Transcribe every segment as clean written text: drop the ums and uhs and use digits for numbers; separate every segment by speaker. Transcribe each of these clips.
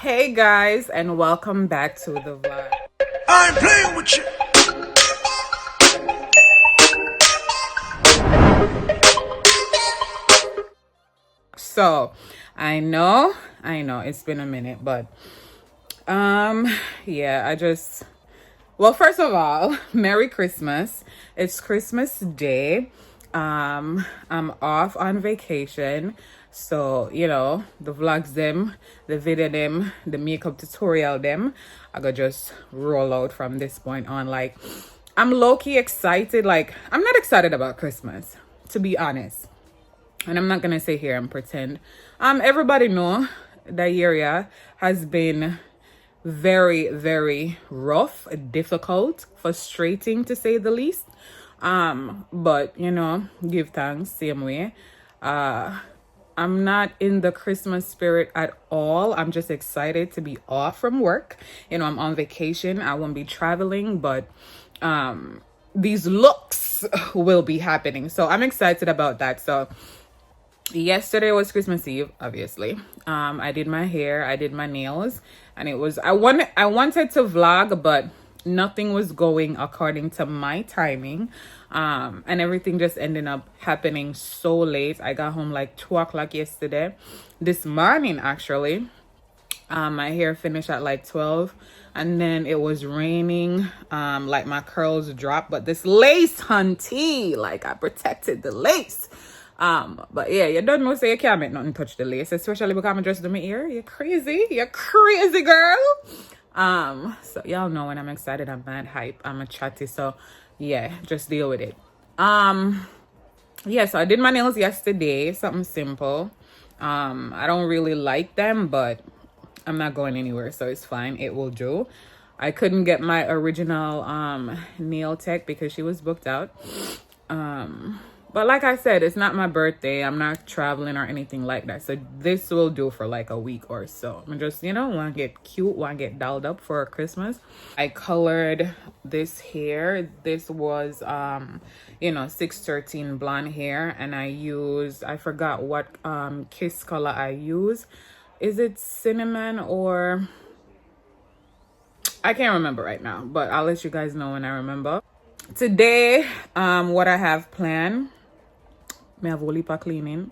Speaker 1: Hey guys, and welcome back to the vlog.
Speaker 2: I ain't playing with you.
Speaker 1: So I know it's been a minute, but yeah, well, first of all, Merry Christmas. It's Christmas Day. I'm off on vacation. So, the vlogs them, the video them, the makeup tutorial them, I gotta just roll out from this point on. Like, I'm low-key excited. Like, I'm not excited about Christmas, to be honest. And I'm not gonna sit here and pretend. Everybody know that area has been very, very rough, difficult, frustrating to say the least. But give thanks same way. I'm not in the Christmas spirit at all. I'm just excited to be off from work. I'm on vacation. I won't be traveling, but these looks will be happening. So I'm excited about that. So yesterday was Christmas Eve, obviously. I did my hair, I did my nails, and I wanted to vlog, but nothing was going according to my timing. And everything just ended up happening so late. I got home like 2 o'clock yesterday. This morning actually. My hair finished at like 12, and then it was raining. Like my curls dropped, but this lace hunty, like I protected the lace. But yeah, you don't know, say you can't make nothing touch the lace, especially because I'm just do my ear. You're crazy girl. So y'all know when I'm excited, I'm mad hype, I'm a chatty. So yeah, just deal with it. Yeah, so I did my nails yesterday, something simple. I don't really like them, but I'm not going anywhere, so it's fine. It will do. I couldn't get my original nail tech because she was booked out. But like I said, it's not my birthday. I'm not traveling or anything like that. So this will do for like a week or so. I'm just, want to get cute, want to get dolled up for Christmas. I colored this hair. This was, 613 blonde hair. And I forgot what kiss color I use. Is it cinnamon or... I can't remember right now, but I'll let you guys know when I remember. Today, what I have planned, I have a heap of cleaning.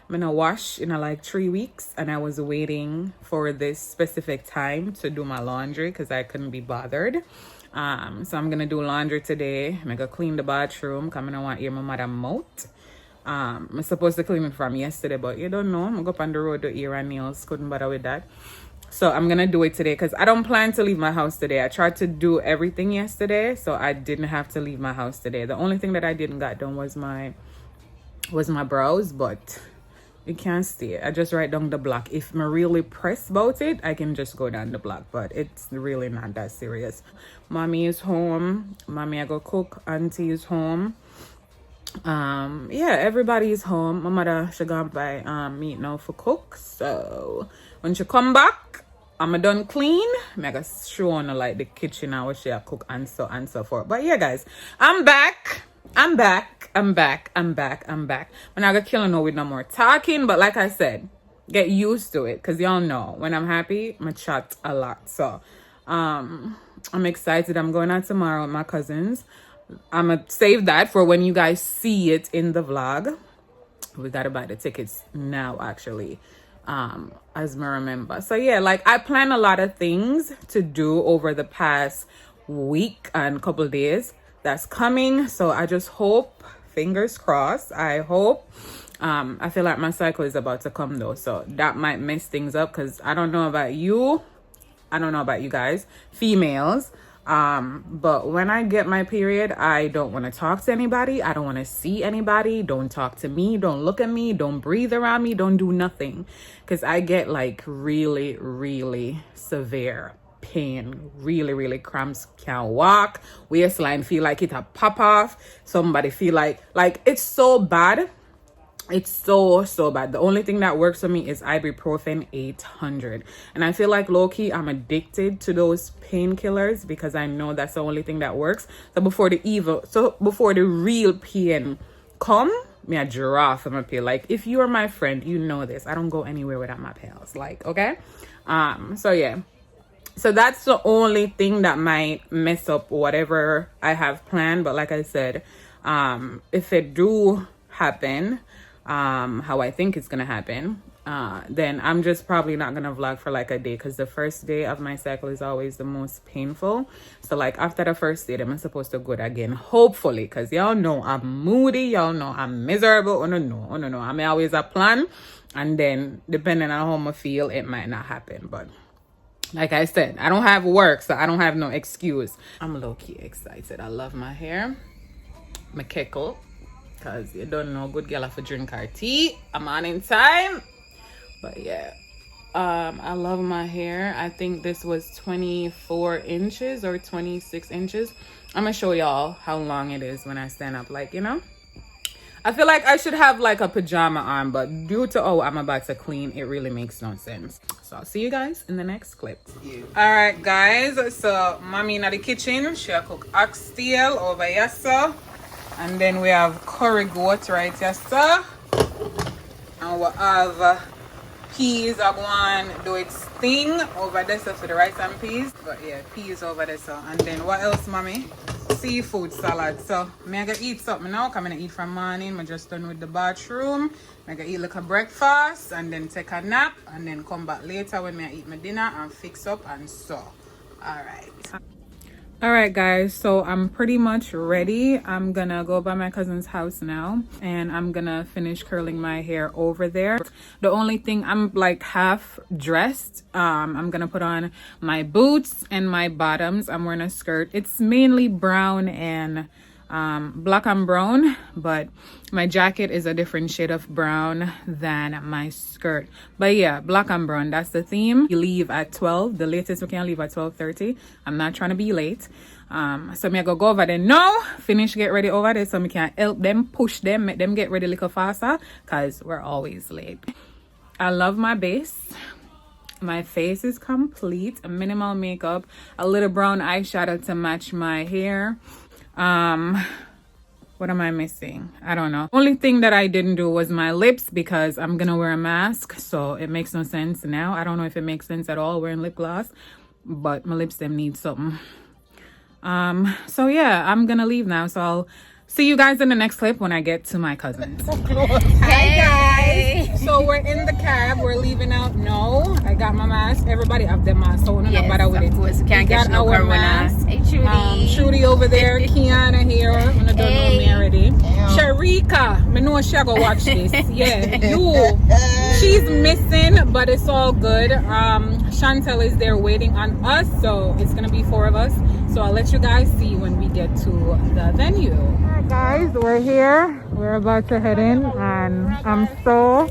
Speaker 1: I'm gonna wash in like 3 weeks, and I was waiting for this specific time to do my laundry because I couldn't be bothered. So I'm gonna do laundry today. I'm gonna clean the bathroom. I'm gonna want to hear my mother mouth. I'm supposed to clean it from yesterday, but you don't know. I'm gonna go up on the road to ear and nails. Couldn't bother with that. So I'm gonna do it today because I don't plan to leave my house today. I tried to do everything yesterday, so I didn't have to leave my house today. The only thing that I didn't got done was my brows, but you can't stay. I just write down the block. If I'm really pressed about it, I can just go down the block, but it's really not that serious. Mommy is home. Mommy, I go cook. Auntie is home. Yeah, everybody's home. My mother, she gone buy meat now for cook. So when she come back, I'm done clean. I gotta show on like the kitchen and what she a cook and so forth. But yeah, guys, I'm back. I'm back. I'm not gonna kill no with no more talking, but like I said, get used to it because y'all know when I'm happy, I'm chat a lot. So I'm excited. I'm going out tomorrow with my cousins. I'm gonna save that for when you guys see it in the vlog. We gotta buy the tickets now actually, as I remember. So yeah, like I plan a lot of things to do over the past week and couple days that's coming. So I just hope, fingers crossed, I hope. I feel like my cycle is about to come though, so that might mess things up because I don't know about you, I don't know about you guys, females. But when I get my period, I don't want to talk to anybody. I don't want to see anybody. Don't talk to me. Don't look at me. Don't breathe around me. Don't do nothing. Because I get like really, really severe pain. Really, really cramps. Can't walk. Waistline feel like it a pop off. Somebody feel like it's so bad. It's so bad. The only thing that works for me is ibuprofen 800, and I feel like low-key I'm addicted to those painkillers because I know that's the only thing that works. So before the real pain come, me a giraffe. I'm a pill. Like, if you are my friend, you know this. I don't go anywhere without my pills. Like, okay. So yeah. So that's the only thing that might mess up whatever I have planned. But like I said, if it do happen, how I think it's gonna happen, then I'm just probably not gonna vlog for like a day, because the first day of my cycle is always the most painful. So like after the first day, I'm supposed to go again, hopefully, because y'all know I'm moody, y'all know I'm miserable. Oh no, I may always a plan, and then depending on how I feel, it might not happen. But like I said, I don't have work, so I don't have no excuse. I'm low-key excited. I love my hair. My keckle. Because you don't know, good girl have to drink her tea. I'm on in time. But yeah. I love my hair. I think this was 24 inches or 26 inches. I'm going to show y'all how long it is when I stand up. Like, you know. I feel like I should have like a pajama on, but due to I'm about to clean, it really makes no sense. So I'll see you guys in the next clip. All right, guys. So mommy in the kitchen, she'll cook oxtail over here, sir. And then we have curry goat right here, sir. And we have peas are going to do its thing over there, so for the rice and peas. But yeah, peas over there, so. And then what else, mommy? Seafood salad. So I'm gonna eat something now. I'm gonna eat from morning. I'm just done with the bathroom. I'm gonna eat like a breakfast and then take a nap and then come back later when I eat my dinner and fix up and so. All right guys, so I'm pretty much ready. I'm gonna go by my cousin's house now and I'm gonna finish curling my hair over there. The only thing, I'm like half dressed. I'm gonna put on my boots and my bottoms. I'm wearing a skirt. It's mainly brown and black and brown, but my jacket is a different shade of brown than my skirt. But yeah, black and brown, that's the theme. We leave at 12. The latest we can leave at 12:30. I'm not trying to be late. So me go over there now, finish get ready over there so me can help them, push them, make them get ready a little faster, because we're always late. I love my base. My face is complete. Minimal makeup, a little brown eyeshadow to match my hair. What am I missing? I don't know. Only thing that I didn't do was my lips, because I'm gonna wear a mask, so it makes no sense now. I don't know if it makes sense at all wearing lip gloss, but my lips them need something. So yeah, I'm gonna leave now, so I'll see you guys in the next clip when I get to my cousins. Hi guys. So we're in the cab, we're leaving out. No, I got my mask. Everybody have their mask, so we're not bother with it.
Speaker 3: Course. Can't get no
Speaker 1: our
Speaker 3: corona.
Speaker 1: mask.
Speaker 3: Hey Trudy.
Speaker 1: Trudy over there, Kiana here. I don't know me already. Sharika, me know she go watch this. Yeah, you. She's missing, but it's all good. Chantel is there waiting on us, so it's gonna be 4 of us. So I'll let you guys see when we get to the venue. Alright guys, we're here. We're about to head in and I'm so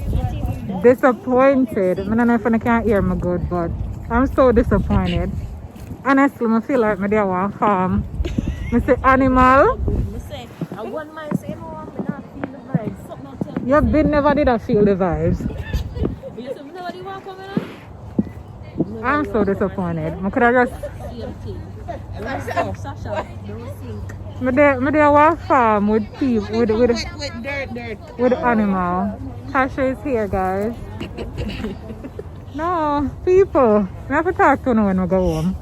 Speaker 1: disappointed. I don't know if I can't hear me good, but I'm so disappointed. Honestly, I feel like I don't want to farm. I say animal.
Speaker 3: I wouldn't mind saying no, I'm not feeling the vibes. Something I'll tell
Speaker 1: You've been never did I feel the vibes.
Speaker 3: you. You nobody want to come in?
Speaker 1: I'm so disappointed. I could have just...
Speaker 3: Sasha, don't sink.
Speaker 1: I don't want to farm with people, with
Speaker 3: dirt.
Speaker 1: with animal. Tasha is here, guys. No, people. I have to talk to you when I go home.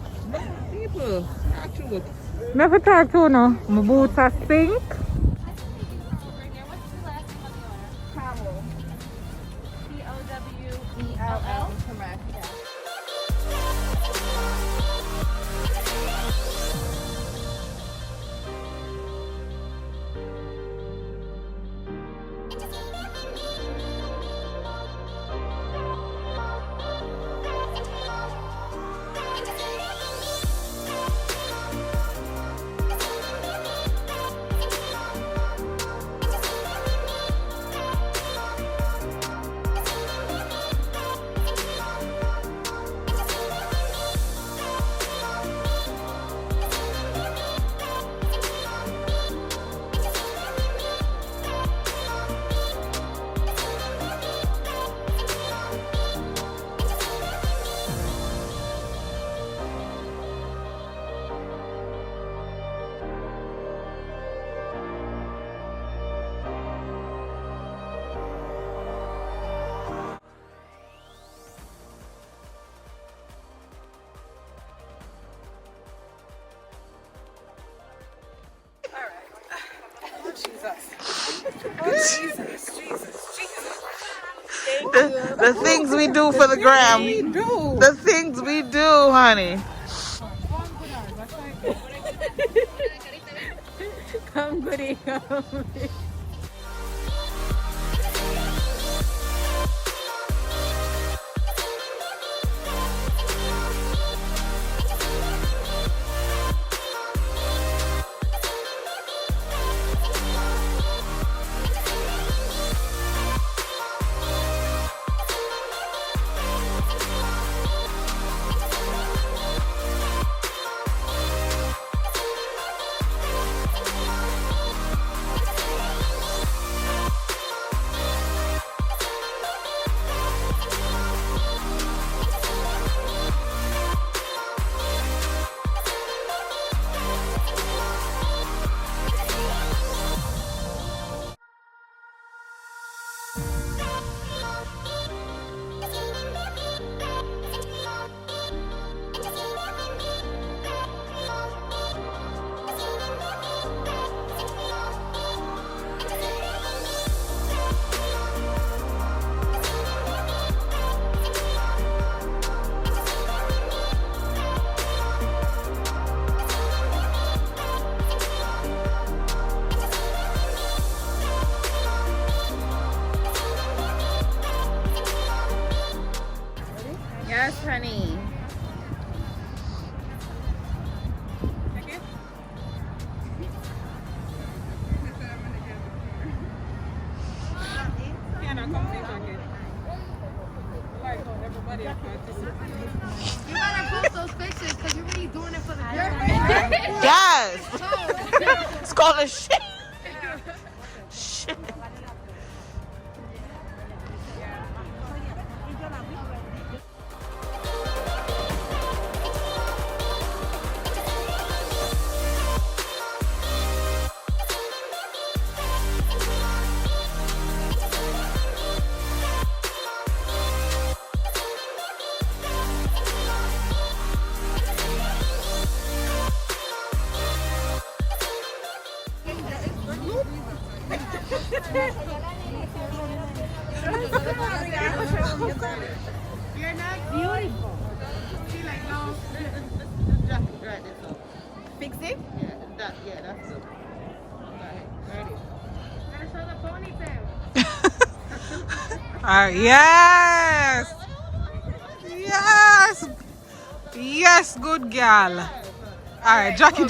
Speaker 3: People, actually.
Speaker 1: I have to talk to you now. My boots are stink.
Speaker 3: Powell. Powell. Correct. Yeah.
Speaker 4: The things we do for the gram.
Speaker 1: We do.
Speaker 4: The things we do, honey.
Speaker 3: Come goody, come.
Speaker 1: Yes, honey.
Speaker 3: You gotta post those pictures because you're really doing it for the camera.
Speaker 4: Yes. It's called a shit. Shit.
Speaker 3: You're not beautiful. She like, no.
Speaker 1: Fix it?
Speaker 3: Gotta show the ponytail.
Speaker 4: Yes. Yes. Yes, good girl. All right, Jackie.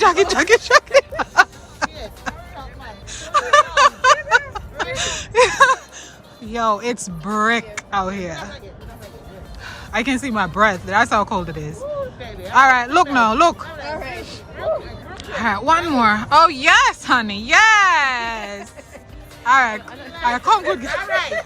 Speaker 4: Yo, it's brick out here. I can see my breath. That's how cold it is. All right, look now, look. All right, one more. Oh, yes, honey, yes. All right, come good. All right.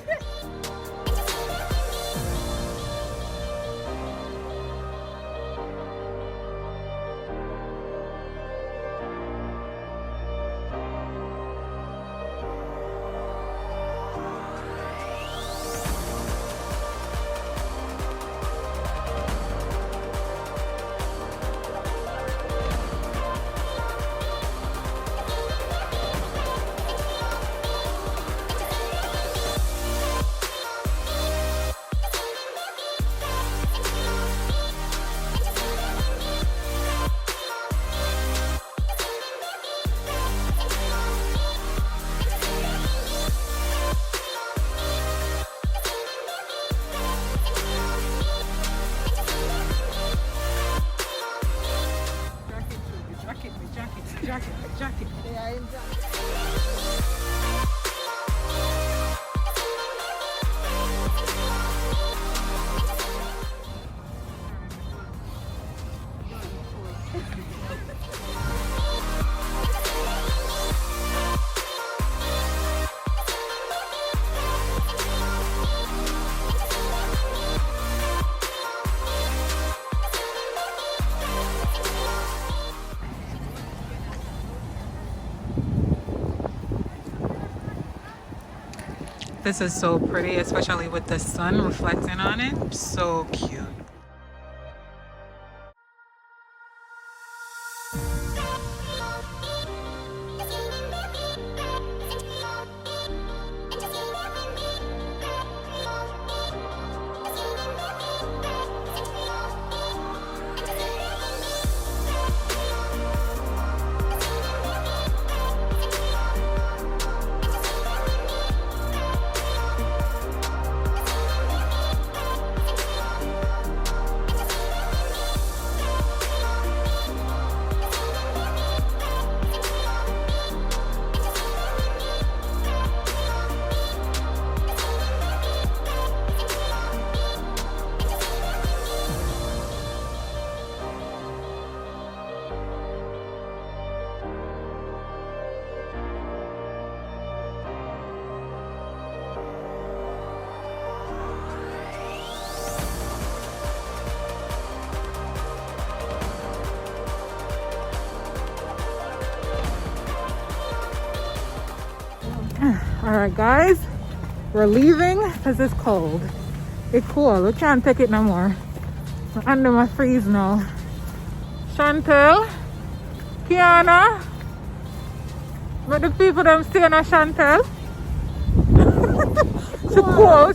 Speaker 4: Jacket. This is so pretty, especially with the sun reflecting on it. So cute. Alright guys, we're leaving because it's cold. It's cool. We can't take it no more. I'm under my freeze now. Chantel, Kiana, but the people them stay on Chantel. She cool.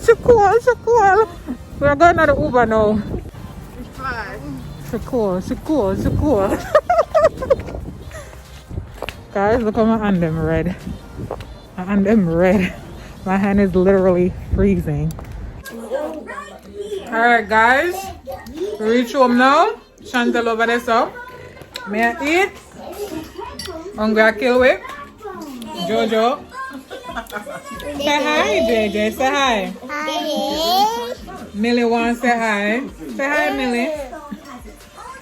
Speaker 4: We're going to the Uber now. She cool. Guys, look at my hand, them red. My hand, them red. My hand is literally freezing. Alright, guys. We reach home now. Chantel over there, so. May I eat? Hungry I kill with. Jojo. Say hi, JJ. Say hi.
Speaker 3: Hi.
Speaker 4: Millie wants to say hi. Say hi, Millie.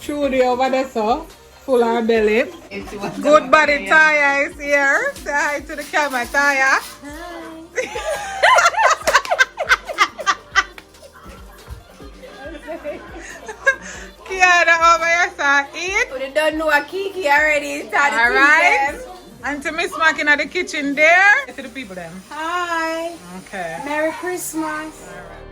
Speaker 4: Trudy over there, so. Full of belly. Good body Taya is here. Say hi to the camera, Taya. Kiana over here, so eat.
Speaker 5: We don't know a Kiki already.
Speaker 4: Alright. And to Miss Mac in the kitchen there. To the people then.
Speaker 5: Hi.
Speaker 4: Okay.
Speaker 5: Merry Christmas.
Speaker 4: Alright.